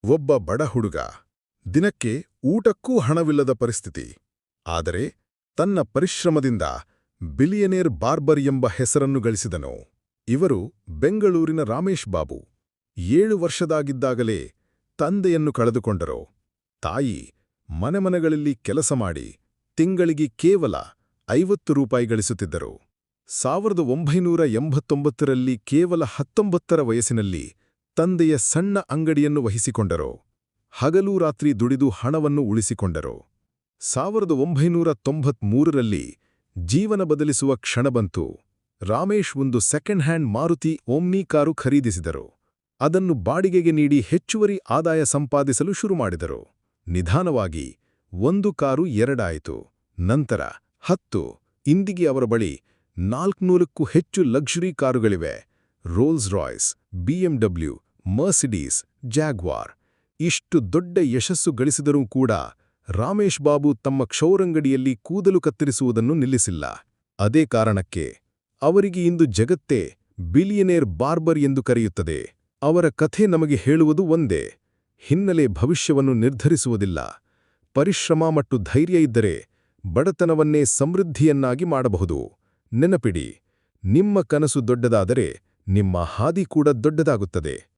ಒಬ್ಬ ಬಡ ಹುಡುಗ ದಿನಕ್ಕೆ ಊಟಕ್ಕೂ ಹಣವಿಲ್ಲದ ಪರಿಸ್ಥಿತಿ. ಆದರೆ ತನ್ನ ಪರಿಶ್ರಮದಿಂದ ಬಿಲಿಯನೇರ್ ಬಾರ್ಬರ್ ಎಂಬ ಹೆಸರನ್ನು ಗಳಿಸಿದನು. ಇವರು ಬೆಂಗಳೂರಿನ ರಾಮೇಶ್ ಬಾಬು. 7 ವರ್ಷದಾಗಿದ್ದಾಗಲೇ ತಂದೆಯನ್ನು ಕಳೆದುಕೊಂಡರು. ತಾಯಿ ಮನೆಮನೆಗಳಲ್ಲಿ ಕೆಲಸ ಮಾಡಿ ತಿಂಗಳಿಗೆ ಕೇವಲ 50 ರೂಪಾಯಿ ಗಳಿಸುತ್ತಿದ್ದರು. 1989ರಲ್ಲಿ ಕೇವಲ 19ರ ವಯಸ್ಸಿನಲ್ಲಿ ತಂದೆಯ ಸಣ್ಣ ಅಂಗಡಿಯನ್ನು ವಹಿಸಿಕೊಂಡರು. ಹಗಲು ರಾತ್ರಿ ದುಡಿದು ಹಣವನ್ನು ಉಳಿಸಿಕೊಂಡರು. 1993ರಲ್ಲಿ ಜೀವನ ಬದಲಿಸುವ ಕ್ಷಣ ಬಂತು. ರಾಮೇಶ್ ಒಂದು second hand Maruti Omni car ಖರೀದಿಸಿದರು. ಅದನ್ನು ಬಾಡಿಗೆಗೆ ನೀಡಿ ಹೆಚ್ಚುವರಿ ಆದಾಯ ಸಂಪಾದಿಸಲು ಶುರುಮಾಡಿದರು. ನಿಧಾನವಾಗಿ 1 ಕಾರು 2 ಆಯಿತು. ನಂತರ 10. ಇಂದಿಗೆ ಅವರ ಬಳಿ 400ಕ್ಕೂ ಹೆಚ್ಚು ಲಕ್ಸುರಿ ಕಾರುಗಳಿವೆ. Rolls Royce, BMW, Mercedes, Jaguar. ಇಷ್ಟು ದೊಡ್ಡ ಯಶಸ್ಸು ಗಳಿಸಿದರೂ ಕೂಡ ರಾಮೇಶ್ ಬಾಬು ತಮ್ಮ ಕ್ಷೌರಂಗಡಿಯಲ್ಲಿ ಕೂದಲು ಕತ್ತರಿಸುವುದನ್ನು ನಿಲ್ಲಿಸಿಲ್ಲ. ಅದೇ ಕಾರಣಕ್ಕೆ ಅವರಿಗೆ ಇಂದು ಜಗತ್ತೇ ಬಿಲಿಯನೇರ್ ಬಾರ್ಬರ್ ಎಂದು ಕರೆಯುತ್ತದೆ. ಅವರ ಕಥೆ ನಮಗೆ ಹೇಳುವುದು ಒಂದೇ: ಹಿನ್ನೆಲೆ ಭವಿಷ್ಯವನ್ನು ನಿರ್ಧರಿಸುವುದಿಲ್ಲ. ಪರಿಶ್ರಮ ಮತ್ತು ಧೈರ್ಯ ಇದ್ದರೆ ಬಡತನವನ್ನೇ ಸಮೃದ್ಧಿಯನ್ನಾಗಿ ಮಾಡಬಹುದು. ನೆನಪಿಡಿ, ನಿಮ್ಮ ಕನಸು ದೊಡ್ಡದಾದರೆ ನಿಮ್ಮ ಹಾದಿ ಕೂಡ ದೊಡ್ಡದಾಗುತ್ತದೆ.